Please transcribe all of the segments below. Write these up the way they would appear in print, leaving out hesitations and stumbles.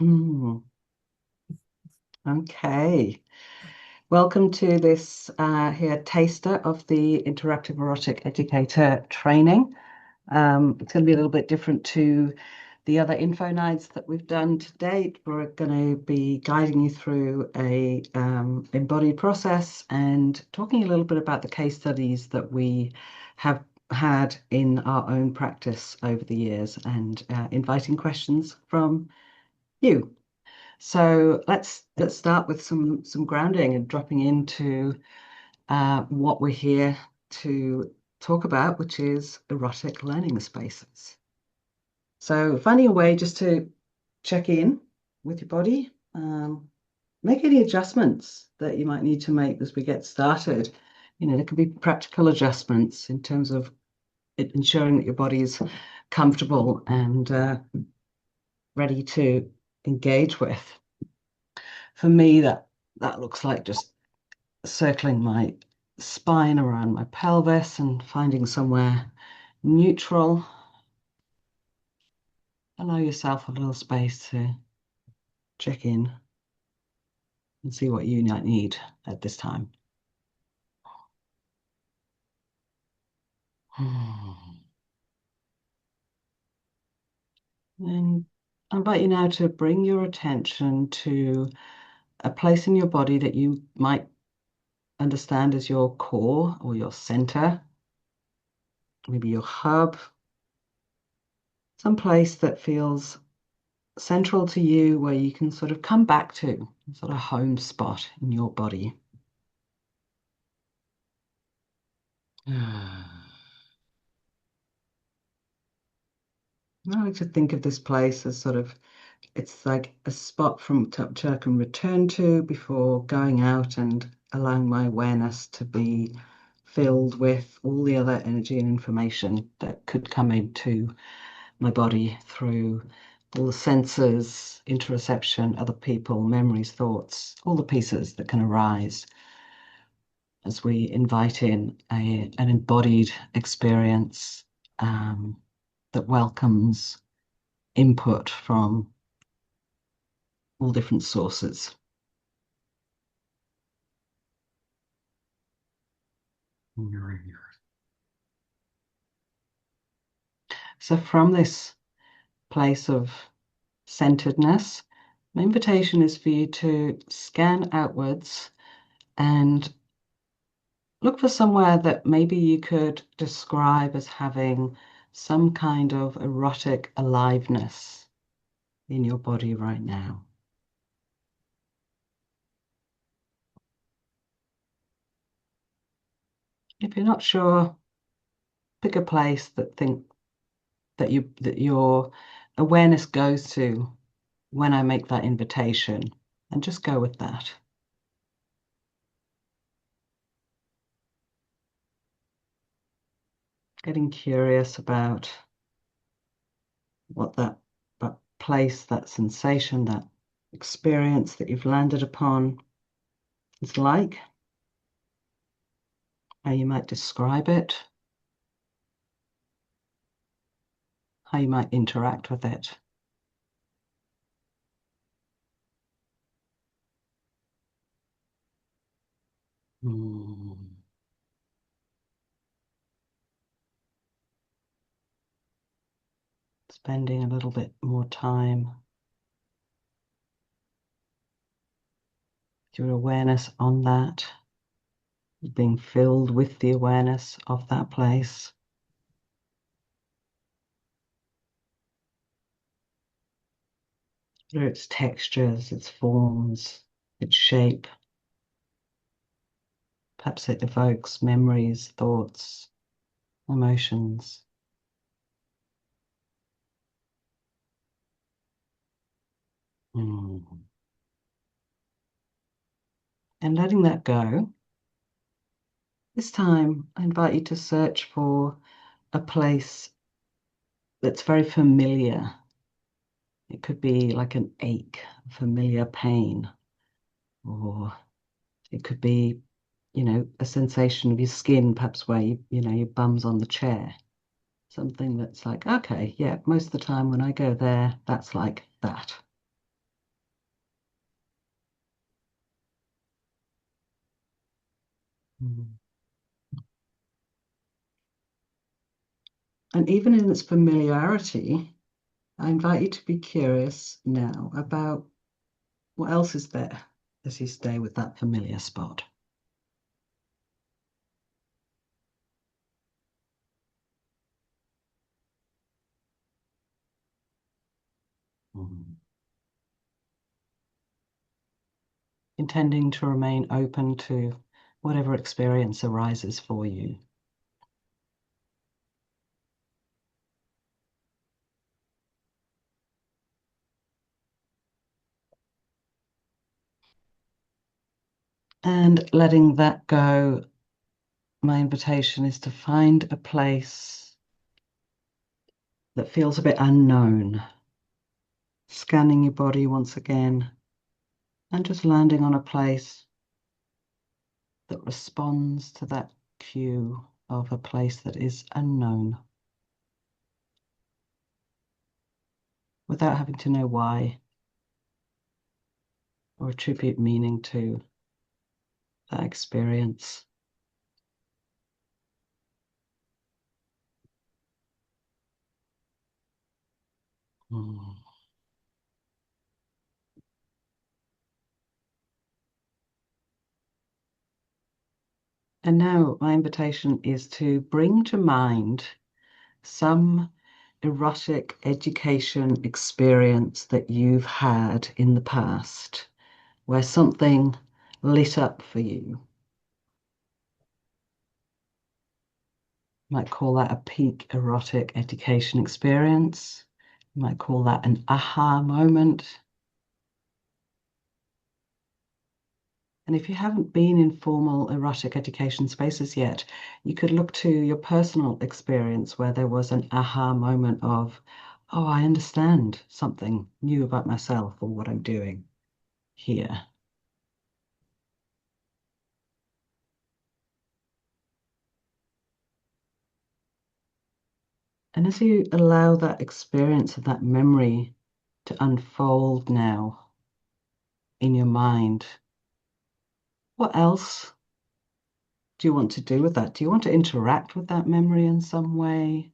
Mm, okay. Welcome to this here taster of the Interactive Erotic Educator training. It's going to be a little bit different to the other info nights that we've done to date. We're going to be guiding you through a embodied process and talking a little bit about the case studies that we have had in our own practice over the years and inviting questions from you. So let's start with some grounding and dropping into what we're here to talk about, which is erotic learning spaces. So finding a way just to check in with your body, make any adjustments that you might need to make as we get started. There can be practical adjustments in terms of ensuring that your body is comfortable and ready to engage with. For me, that looks like just circling my spine around my pelvis and finding somewhere neutral. Allow yourself a little space to check in and see what you might need at this time. And I invite you now to bring your attention to a place in your body that you might understand as your core or your center, maybe your hub, some place that feels central to you where you can sort of come back to, sort of home spot in your body. I like to think of this place as sort of, it's like a spot from which I can return to before going out and allowing my awareness to be filled with all the other energy and information that could come into my body through all the senses, interoception, other people, memories, thoughts, all the pieces that can arise as we invite in an embodied experience that welcomes input from all different sources. So, from this place of centeredness, my invitation is for you to scan outwards and look for somewhere that maybe you could describe as having some kind of erotic aliveness in your body right now. If you're not sure, pick a place that your awareness goes to when I make that invitation, and just go with that. Getting curious about what that place, that sensation, that experience that you've landed upon is like, how you might describe it, how you might interact with it. Mm. Spending a little bit more time with your awareness on that, being filled with the awareness of that place. Whether its textures, its forms, its shape. Perhaps it evokes memories, thoughts, emotions. Mm. And letting that go, this time I invite you to search for a place that's very familiar. It could be like an ache, familiar pain, or it could be, a sensation of your skin, perhaps where your bum's on the chair. Something that's like, okay, yeah, most of the time when I go there, that's like that. Mm. And even in its familiarity, I invite you to be curious now about what else is there as you stay with that familiar spot. Mm. Intending to remain open to whatever experience arises for you. And letting that go, my invitation is to find a place that feels a bit unknown. Scanning your body once again and just landing on a place that responds to that cue of a place that is unknown without having to know why or attribute meaning to that experience. Mm. And now my invitation is to bring to mind some erotic education experience that you've had in the past where something lit up for you. You might call that a peak erotic education experience. You might call that an aha moment. And if you haven't been in formal erotic education spaces yet, you could look to your personal experience where there was an aha moment of, oh, I understand something new about myself or what I'm doing here. And as you allow that experience of that memory to unfold now in your mind, what else do you want to do with that? Do you want to interact with that memory in some way?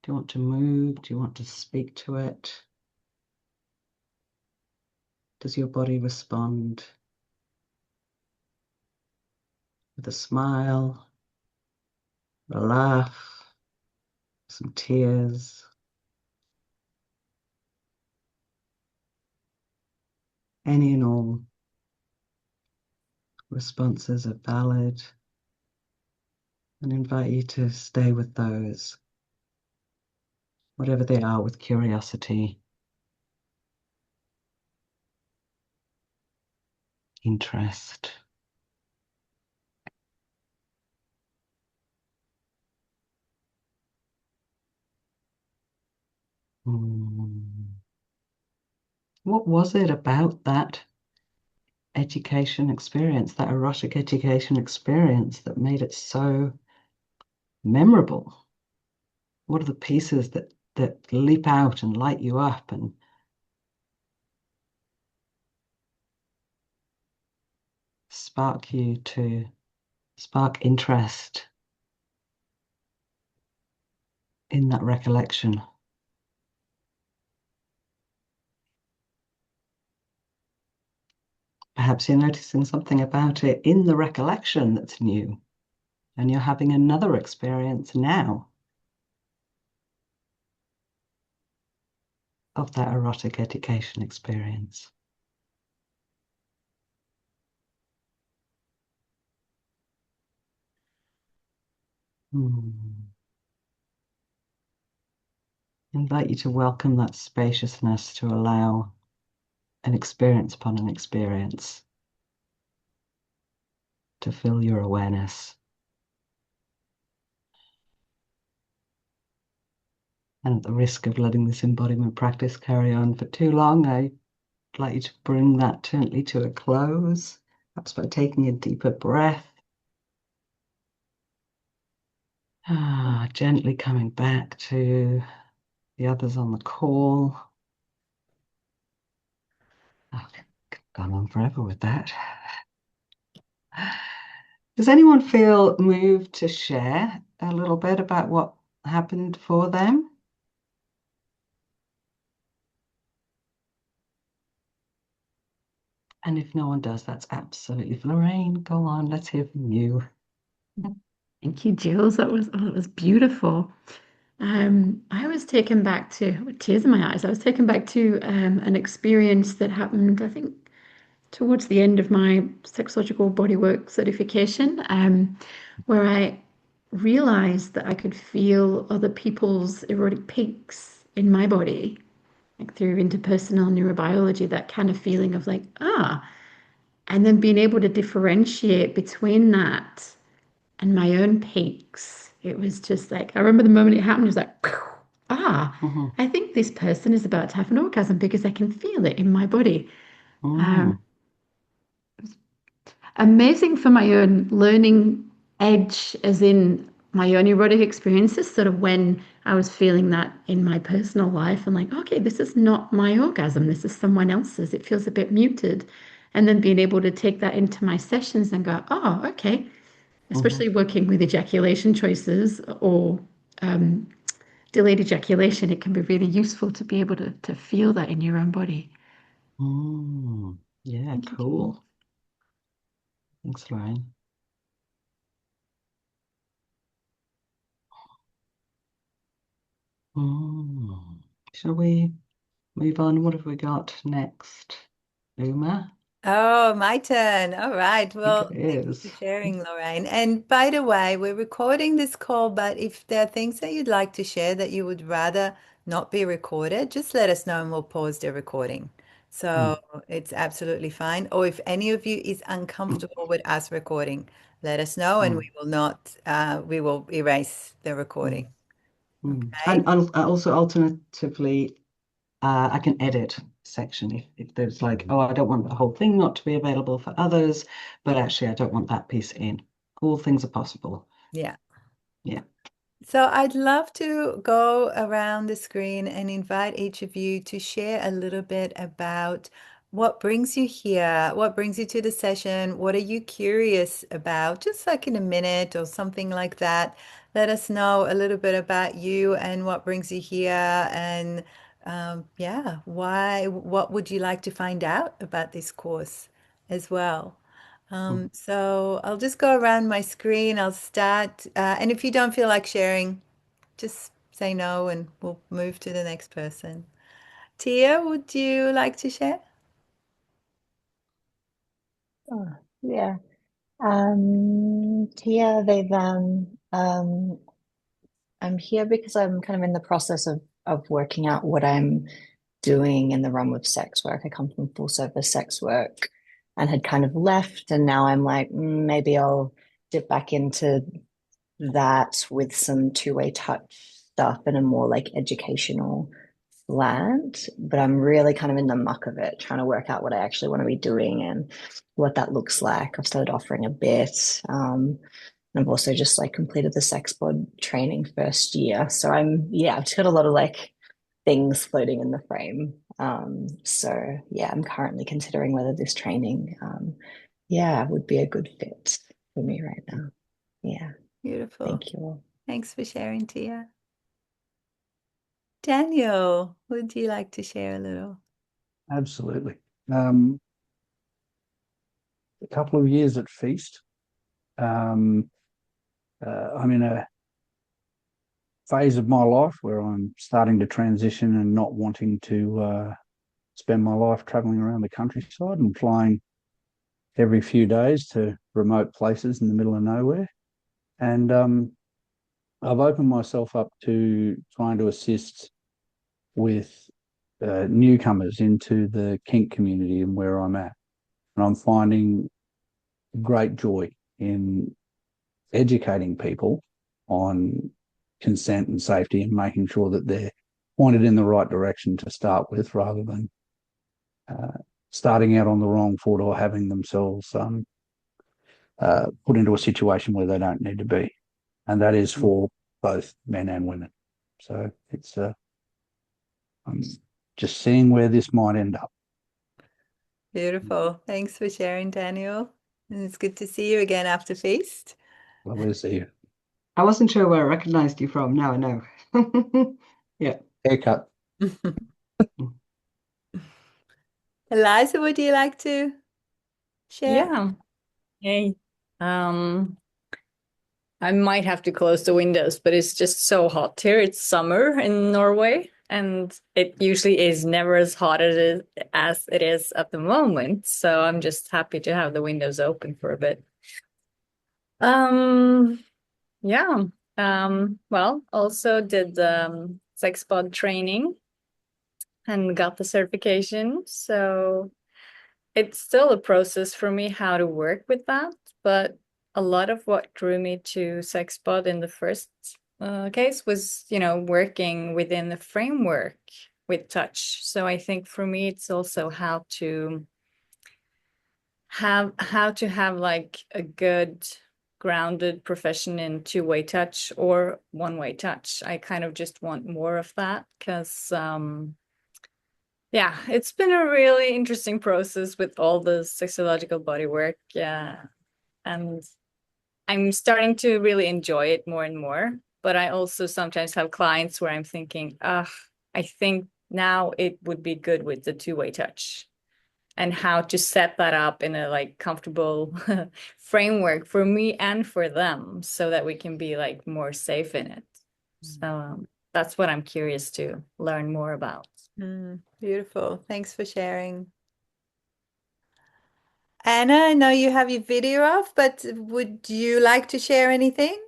Do you want to move? Do you want to speak to it? Does your body respond with a smile, a laugh, some tears? Any and all responses are valid, and invite you to stay with those, whatever they are, with curiosity, interest. Mm. What was it about that education experience, that erotic education experience, that made it so memorable? What are the pieces that leap out and light you up and spark you to spark interest in that recollection? Perhaps you're noticing something about it in the recollection that's new, and you're having another experience now of that erotic education experience. Hmm. Invite you to welcome that spaciousness to allow an experience upon an experience to fill your awareness. And at the risk of letting this embodiment practice carry on for too long, I'd like you to bring that gently to a close, perhaps by taking a deeper breath. Gently coming back to the others on the call. I've gone on forever with that. Does anyone feel moved to share a little bit about what happened for them? And if no one does, that's absolutely Lorraine. Go on, let's hear from you. Thank you, Jules. That was beautiful. I was taken back to with tears in my eyes. I was taken back to an experience that happened, I think, towards the end of my sexological bodywork certification, where I realized that I could feel other people's erotic peaks in my body, like through interpersonal neurobiology, that kind of feeling of like, and then being able to differentiate between that and my own peaks. It was just like, I remember the moment it happened, it was like, ah, Mhm. I think this person is about to have an orgasm because I can feel it in my body. Um, Mm. Amazing for my own learning edge, as in my own erotic experiences, sort of when I was feeling that in my personal life and like, okay, this is not my orgasm, this is someone else's. It feels a bit muted. And then being able to take that into my sessions and go, oh, okay, especially Mhm. working with ejaculation choices or um, delayed ejaculation, it can be really useful to be able to feel that in your own body. Mm. Yeah, Thank you, Jules. cool. Thanks, Lorraine. Mm. Shall we move on? What have we got next? Uma? Oh, my turn. All right. I think it Well, thank you for is. sharing, Lorraine. And by the way, we're recording this call, but if there are things that you'd like to share that you would rather not be recorded, just let us know and we'll pause the recording. So Mm. it's absolutely fine. Or if any of you is Mm. uncomfortable with us recording, let us know and Mm. we will not, we will erase the recording. Mm. Mm. Okay? And also alternatively, I can edit section if there's like, oh, I don't want the whole thing not to be available for others, but actually I don't want that piece in. All things are possible. Yeah. Yeah. So I'd love to go around the screen and invite each of you to share a little bit about what brings you here, what brings you to the session, what are you curious about, just like in a minute or something like that. Let us know a little bit about you and what brings you here, and yeah, why, what would you like to find out about this course as well? Mm. So I'll just go around my screen. I'll start, and if you don't feel like sharing, just say no and we'll move to the next person. Tia, would you like to share? Oh, yeah. Yeah, I'm here because I'm kind of in the process of working out what I'm doing in the realm of sex work. I come from full service sex work and had kind of left, and now I'm like, maybe I'll dip back into that with some two-way touch stuff and a more like educational slant. But I'm really kind of in the muck of it, trying to work out what I actually want to be doing and what that looks like. I've started offering a bit. And I've also just like completed the sex bod training first year. So I've just got a lot of like things floating in the frame. So yeah, I'm currently considering whether this training, would be a good fit for me right now. Yeah. Beautiful. Thank you all. Thanks for sharing, Tia. Daniel, would you like to share a little? Absolutely. Um, a couple of years at Feast. Um, I'm in a phase of my life where I'm starting to transition and not wanting to spend my life traveling around the countryside and flying every few days to remote places in the middle of nowhere. And I've opened myself up to trying to assist with newcomers into the kink community and where I'm at. And I'm finding great joy in educating people on consent and safety and making sure that they're pointed in the right direction to start with rather than uh, starting out on the wrong foot or having themselves put into a situation where they don't need to be. And that is Mm. for both men and women. So I'm just seeing where this might end up. Beautiful. Thanks for sharing, Daniel. And it's good to see you again after feast. Lovely to see you. I wasn't sure where I recognized you from. Now I know. Yeah. Haircut. Eliza, would you like to share? Yeah. Hey. Um, I might have to close the windows, but it's just so hot here. It's summer in Norway, and it usually is never as hot as it is at the moment. So I'm just happy to have the windows open for a bit. Yeah. Well, also did sex pod training and got the certification. So it's still a process for me how to work with that, but a lot of what drew me to Sexpod in the first case was, working within the framework with touch. So I think for me, it's also how to have like a good grounded profession in two-way touch or one-way touch. I kind of just want more of that because yeah, it's been a really interesting process with all the sexological body work. Yeah. And I'm starting to really enjoy it more and more. But I also sometimes have clients where I'm thinking, I think now it would be good with the two-way touch and how to set that up in a like comfortable framework for me and for them so that we can be like more safe in it. So that's what I'm curious to learn more about. Beautiful. Thanks for sharing. Anna, I know you have your video off, but would you like to share anything?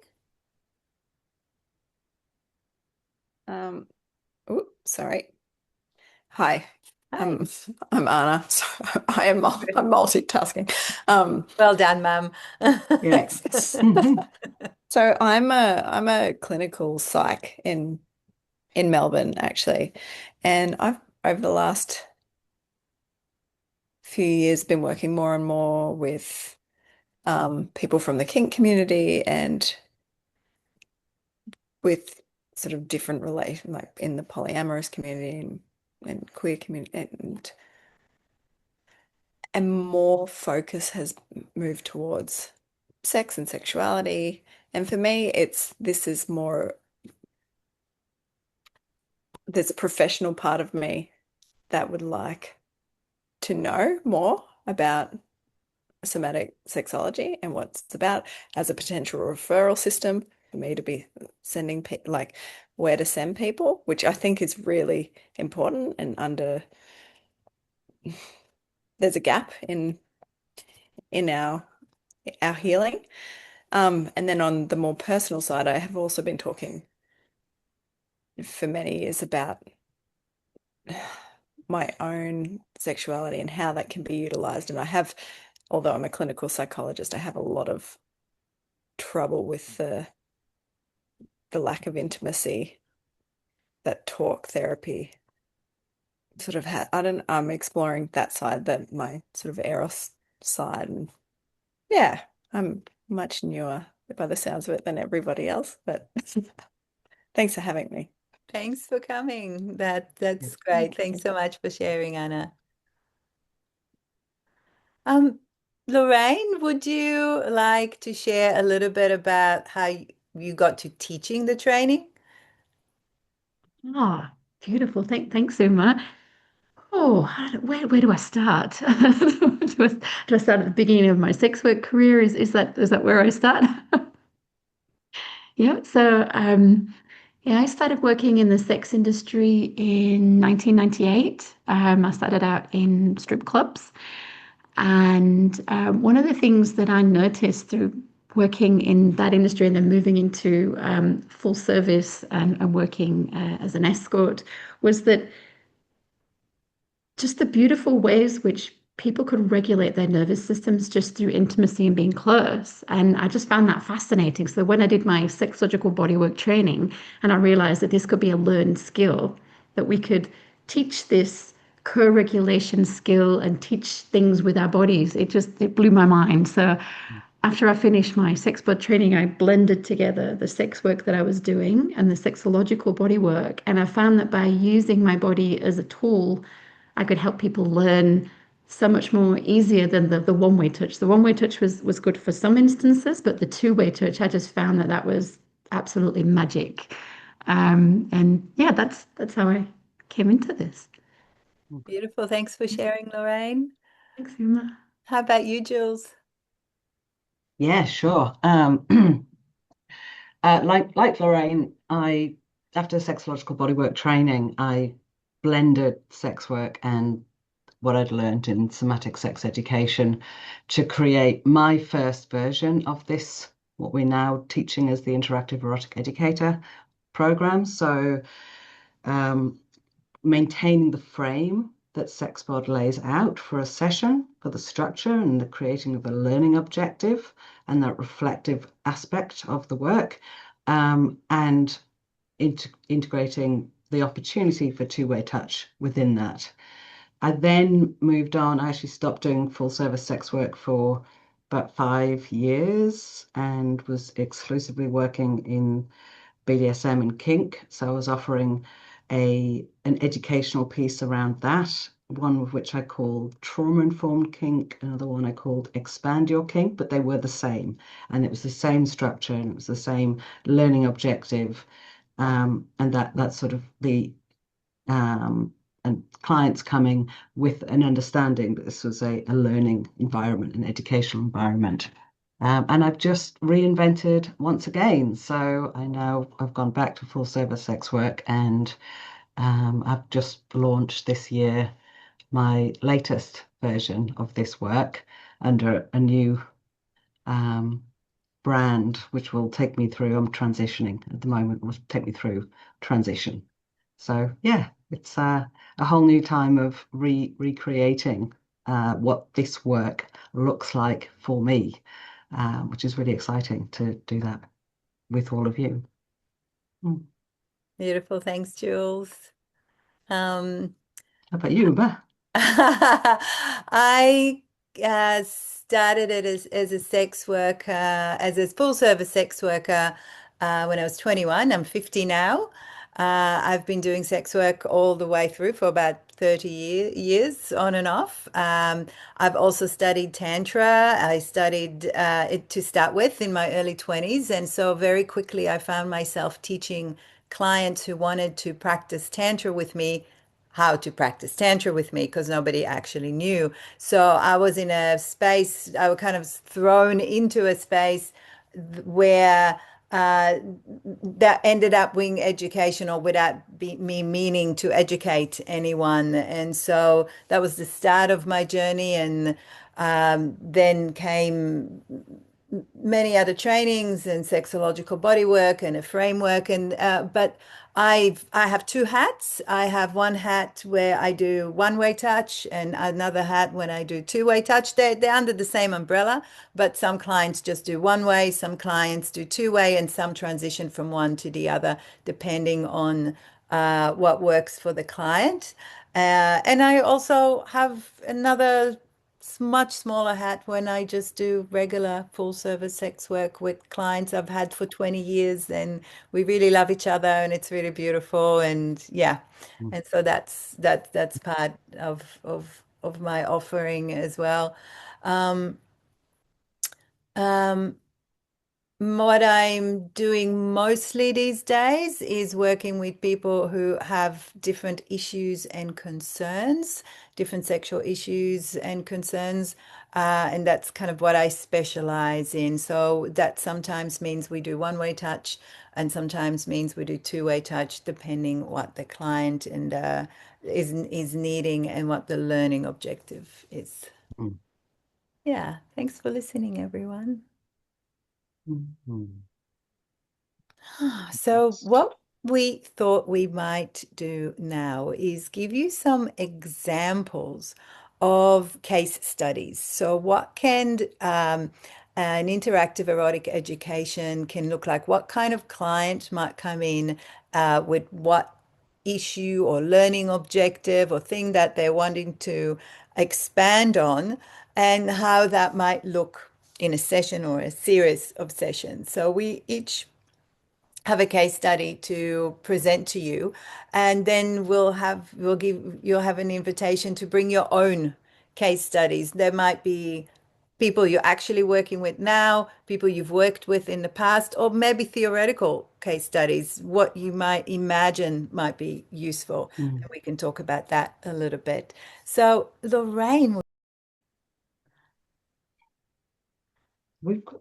Sorry. Hi, Hi. I'm Anna. So I'm multitasking. Well done, Mum. Yeah. Thanks. So I'm a clinical psych in Melbourne actually, and I've over the last few years been working more and more with people from the kink community and with sort of different relation, like in the polyamorous community and queer community, and more focus has moved towards sex and sexuality. And for me, this is more, there's a professional part of me that would like to know more about somatic sexology and what it's about as a potential referral system for me to be sending like where to send people, which I think is really important and there's a gap in our healing. And then on the more personal side, I have also been talking for many years about my own sexuality and how that can be utilized. And although I'm a clinical psychologist, I have a lot of trouble with the lack of intimacy that talk therapy sort of I'm exploring that side, my sort of eros side. And yeah, I'm much newer by the sounds of it than everybody else, but thanks for having me. Thanks for coming. That's great. Thanks so much for sharing, Anna. Lorraine, would you like to share a little bit about how you got to teaching the training? Ah, beautiful. Thanks so much. Oh, where do I start? Do I start at the beginning of my sex work career? Is that where I start? Yeah. So yeah, I started working in the sex industry in 1998. I started out in strip clubs, and one of the things that I noticed through working in that industry and then moving into full service and working as an escort was that just the beautiful ways which people could regulate their nervous systems just through intimacy and being close. And I just found that fascinating. So when I did my sexological bodywork training, and I realized that this could be a learned skill, that we could teach this co-regulation skill and teach things with our bodies, it blew my mind. So after I finished my sex bod training, I blended together the sex work that I was doing and the sexological body work. And I found that by using my body as a tool, I could help people learn so much more easier than the one-way touch. The one-way touch was good for some instances, but the two-way touch, I just found that that was absolutely magic. And yeah, that's how I came into this. Beautiful. Thanks for sharing, Lorraine. Thanks, Uma. How about you, Jules? Yeah, sure. Like Lorraine, I after sexological bodywork training, I blended sex work and what I'd learned in somatic sex education to create my first version of this, what we're now teaching as the Interactive Erotic Educator program. So maintaining the frame that SexPod lays out for a session, for the structure and the creating of a learning objective and that reflective aspect of the work, and integrating the opportunity for two-way touch within that. I then moved on. I actually stopped doing full service sex work for about 5 years and was exclusively working in BDSM and kink. So I was offering an educational piece around that, one of which I called trauma-informed kink, another one I called expand your kink, but they were the same. And it was the same structure and it was the same learning objective. And that's sort of the and clients coming with an understanding that this was a learning environment, an educational environment. And I've just reinvented once again. So I've gone back to full service sex work and I've just launched this year my latest version of this work under a new brand, which will take me through. I'm transitioning at the moment, will take me through transition. So yeah, it's a whole new time of recreating what this work looks like for me, which is really exciting to do that with all of you. Beautiful. Thanks, Jules. How about you, Uber? I started it as a sex worker, as a full service sex worker when I was 21. I'm 50 now. I've been doing sex work all the way through for about 30 years on and off. I've also studied Tantra. I studied it to start with in my early 20s. And so very quickly I found myself teaching clients who wanted to practice Tantra with me how to practice Tantra with me because nobody actually knew. So I was in a space, I was kind of thrown into a space where that ended up being educational without me meaning to educate anyone. And so that was the start of my journey. And then came many other trainings and sexological bodywork and a framework. And but I have two hats. I have one hat where I do one-way touch and another hat when I do two-way touch. They're under the same umbrella, but some clients just do one-way, some clients do two-way, and some transition from one to the other depending on what works for the client. And I also have another much smaller hat when I just do regular full service sex work with clients I've had for 20 years and we really love each other and it's really beautiful and yeah. And so that's part of my offering as well. Um, um, what I'm doing mostly these days is working with people who have different issues and concerns, different sexual issues and concerns. And that's kind of what I specialize in. So that sometimes means we do one-way touch and sometimes means we do two-way touch, depending what the client and is needing and what the learning objective is. Mm. Yeah, thanks for listening, everyone. Mhm. So, what we thought we might do now is give you some examples of case studies. So, what can an interactive erotic education can look like? What kind of client might come in with what issue or learning objective or thing that they're wanting to expand on, and how that might look in a session or a series of sessions. So, we each have a case study to present to you and then you'll have an invitation to bring your own case studies. There might be people you're actually working with now, people you've worked with in the past, or maybe theoretical case studies, what you might imagine might be useful. And we can talk about that a little bit. So, Lorraine, We've got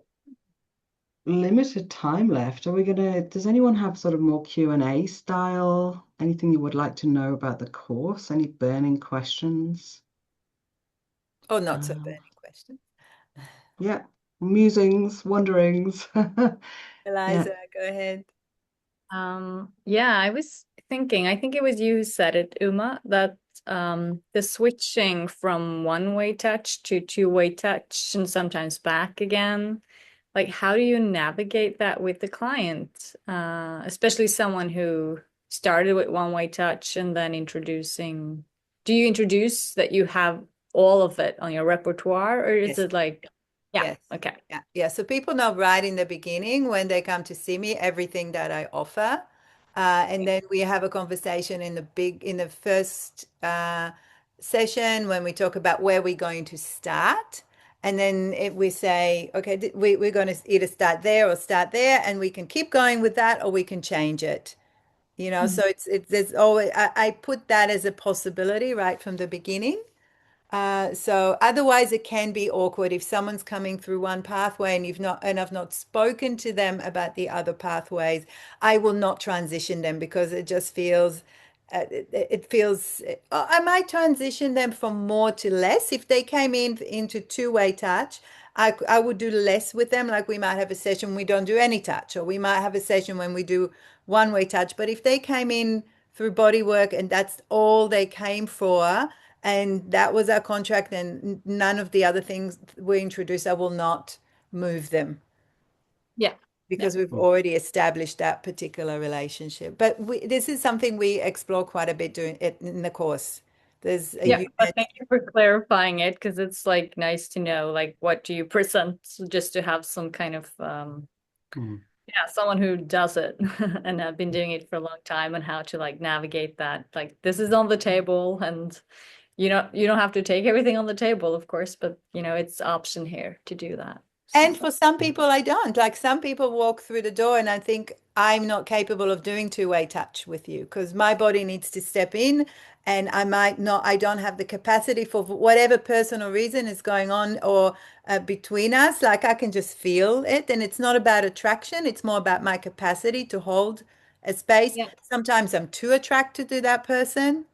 limited time left. Does anyone have sort of more Q&A style? Anything you would like to know about the course? Any burning questions? oh, not so burning question. Yeah, musings, wonderings. Yeah. Eliza, go ahead. Yeah, I was thinking, I think it was you who said it, Uma, that the switching from one-way touch to two-way touch and sometimes back again, like how do you navigate that with the client? Especially someone who started with one-way touch and then do you introduce that you have all of it on your repertoire, or is Yes. it like, yeah, Yes. okay. Yeah. So people know right in the beginning when they come to see me everything that I offer. And then we have a conversation in the first session when we talk about where we're going to start. And then we say, okay, we're going to either start there or start there, and we can keep going with that or we can change it. So there's always, I put that as a possibility right from the beginning. So otherwise it can be awkward if someone's coming through one pathway and I've not spoken to them about the other pathways. I will not transition them because it just feels it feels I might transition them from more to less. If they came into two-way touch, I would do less with them. Like we might have a session we don't do any touch, or we might have a session when we do one-way touch. But if they came in through body work and that's all they came for, and that was our contract, and none of the other things were introduced, I will not move them Yeah. because we've already established that particular relationship. But this is something we explore quite a bit doing it in the course. There's a Yeah, but thank you for clarifying it, because it's like nice to know like what do you present, just to have some kind of yeah, someone who does it and have been doing it for a long time, and how to like navigate that. Like this is on the table, and you don't have to take everything on the table, of course, but it's option here to do that. And for some people, I don't. Like some people walk through the door and I think I'm not capable of doing two-way touch with you because my body needs to step in and I don't have the capacity for whatever personal reason is going on or between us. Like I can just feel it. And it's not about attraction. It's more about my capacity to hold a space. Yeah. Sometimes I'm too attracted to that person.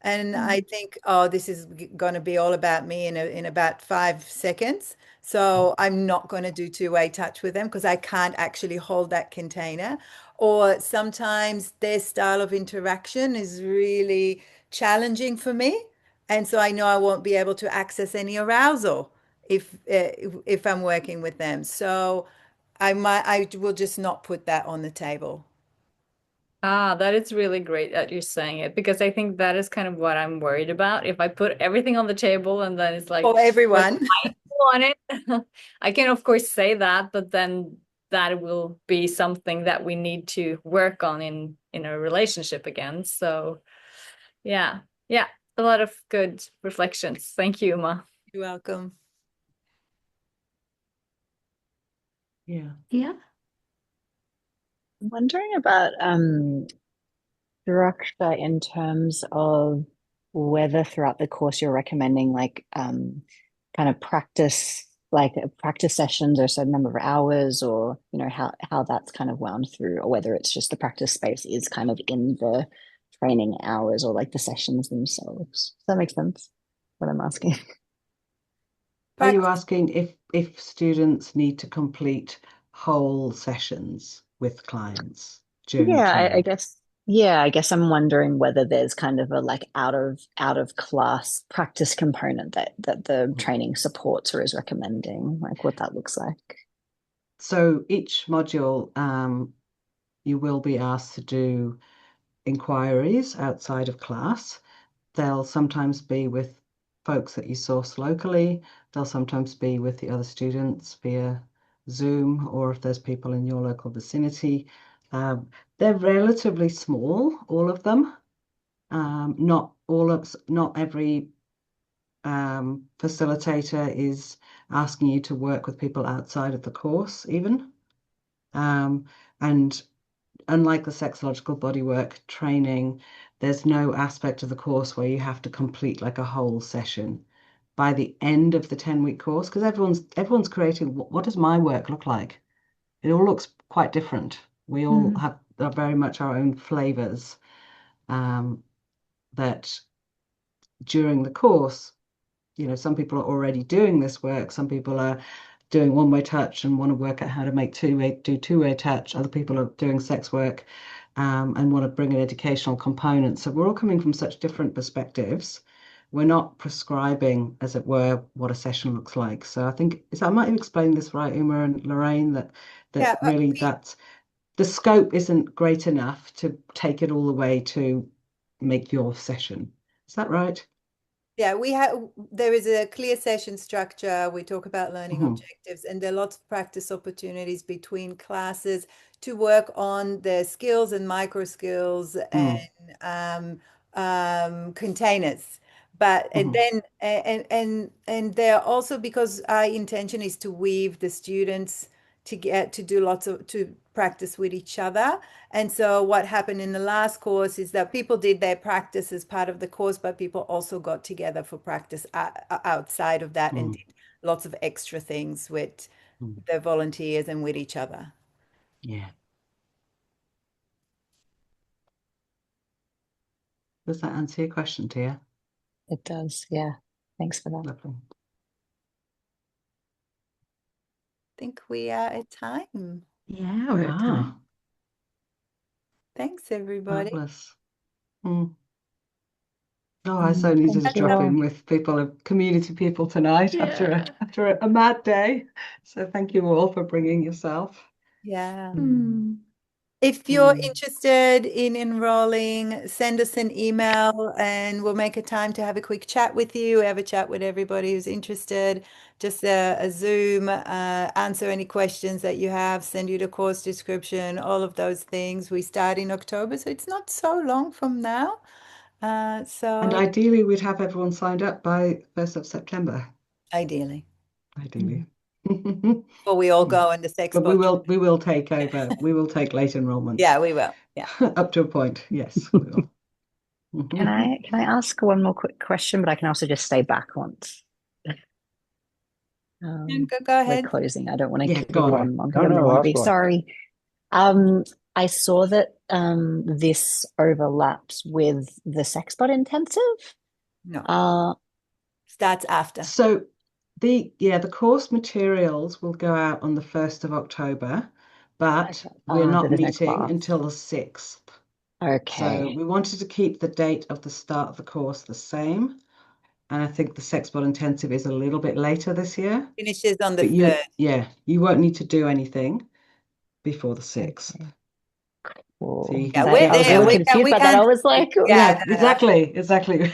And I think, oh, this is going to be all about me in about 5 seconds. So I'm not going to do two-way touch with them because I can't actually hold that container. Or sometimes their style of interaction is really challenging for me. And so I know I won't be able to access any arousal if I'm working with them. So I will just not put that on the table. That is really great that you're saying it, because I think that is kind of what I'm worried about. If I put everything on the table and then it's like, For everyone. I want it. I can of course say that, but then that will be something that we need to work on in a relationship again. So yeah, yeah, a lot of good reflections. Thank you, Ma. You're welcome. Yeah. Yeah. I'm wondering about structure in terms of whether throughout the course you're recommending like kind of practice sessions or a certain number of hours, or how that's kind of wound through, or whether it's just the practice space is kind of in the training hours or like the sessions themselves. Does that make sense? What I'm asking. Are you asking if students need to complete whole sessions with clients during the Yeah, I training? guess. Yeah, I guess I'm wondering whether there's kind of a like out of class practice component that the training supports or is recommending, like what that looks like. So each module, you will be asked to do inquiries outside of class. They'll sometimes be with folks that you source locally. They'll sometimes be with the other students via Zoom, or if there's people in your local vicinity. They're relatively small, all of them. Not every facilitator is asking you to work with people outside of the course even. And unlike the sexological bodywork training, there's no aspect of the course where you have to complete like a whole session. By the end of the 10-week course, because everyone's creating what does my work look like? It all looks quite different. We all have are very much our own flavors that during the course, some people are already doing this work. Some people are doing one-way touch and want to work out how to make two-way touch. Other people are doing sex work and want to bring an educational component. So we're all coming from such different perspectives. We're not prescribing, as it were, what a session looks like. So I think I might have explained this right, Uma and Lorraine, that Yeah, really that's the scope isn't great enough to take it all the way to make your session. Is that right? yeah, there is a clear session structure. We talk about learning objectives, and there are lots of practice opportunities between classes to work on the skills and micro skills and containers. But and then and there also, because our intention is to weave the students to get to do lots of to practice with each other. And so what happened in the last course is that people did their practice as part of the course, but people also got together for practice outside of that and did lots of extra things with the volunteers and with each other. Yeah. Does that answer your question, Tia? It does, yeah. Thanks for that. Lovely. I think we are at time. Yeah, we're at time. Thanks, everybody. Fabulous. Oh, I so needed to drop in with community people tonight after a mad day. So thank you all for bringing yourself. Yeah. If you're interested in enrolling, send us an email and we'll make a time to have a quick chat with you, have a chat with everybody who's interested, just a Zoom, answer any questions that you have, send you the course description, all of those things. We start in October, so it's not so long from now. And ideally, we'd have everyone signed up by 1st of September. Ideally. Or we all go in the sex. But we will take over. We will take late enrollments. Yeah, we will. Yeah. Up to a point. Yes, we will. Can I ask one more quick question, but I can also just stay back once. Go ahead. We're closing. I don't want to keep go on whoever they want to be. Sorry. I saw that this overlaps with the Sexbot intensive. No. Starts after. So the course materials will go out on the 1st of October, but we're not meeting until the 6th. Okay. So we wanted to keep the date of the start of the course the same. And I think the Sexbot intensive is a little bit later this year. Finishes on the 3rd. You won't need to do anything before the 6th. Okay. Cool. Yeah, we're there. I was really confused by that. I was like, exactly.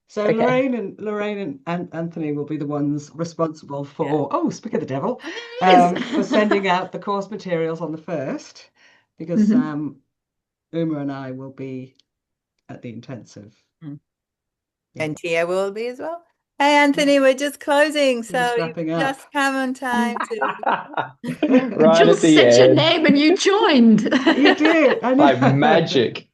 So Lorraine and Anthony will be the ones responsible for speak of the devil, for sending out the course materials on the 1st, because Uma and I will be at the intensive. And Tia will be as well. Hey, Anthony, we're just closing, so wrapping up. Just come on time to. Right at the end. Your name and you joined. You did. I know. Like magic.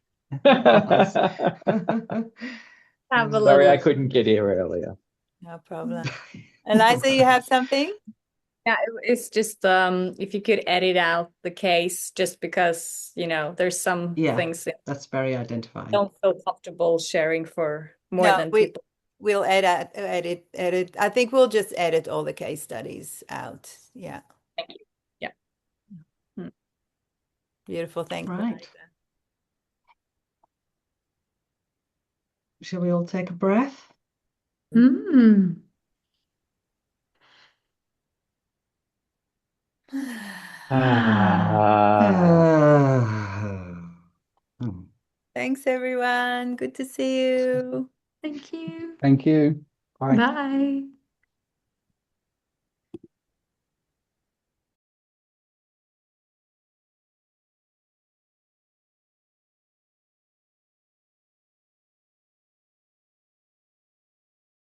Sorry, I couldn't get here earlier. No problem. Eliza, you have something? Yeah, it's just if you could edit out the case, just because there's some things that's very identifying. Don't feel comfortable sharing for more than people. We'll edit. I think we'll just edit all the case studies out. Yeah. Thank you. Yeah. Beautiful. Thanks. Right. Shall we all take a breath? Thanks, everyone. Good to see you. Thank you. Thank you. Bye. Bye.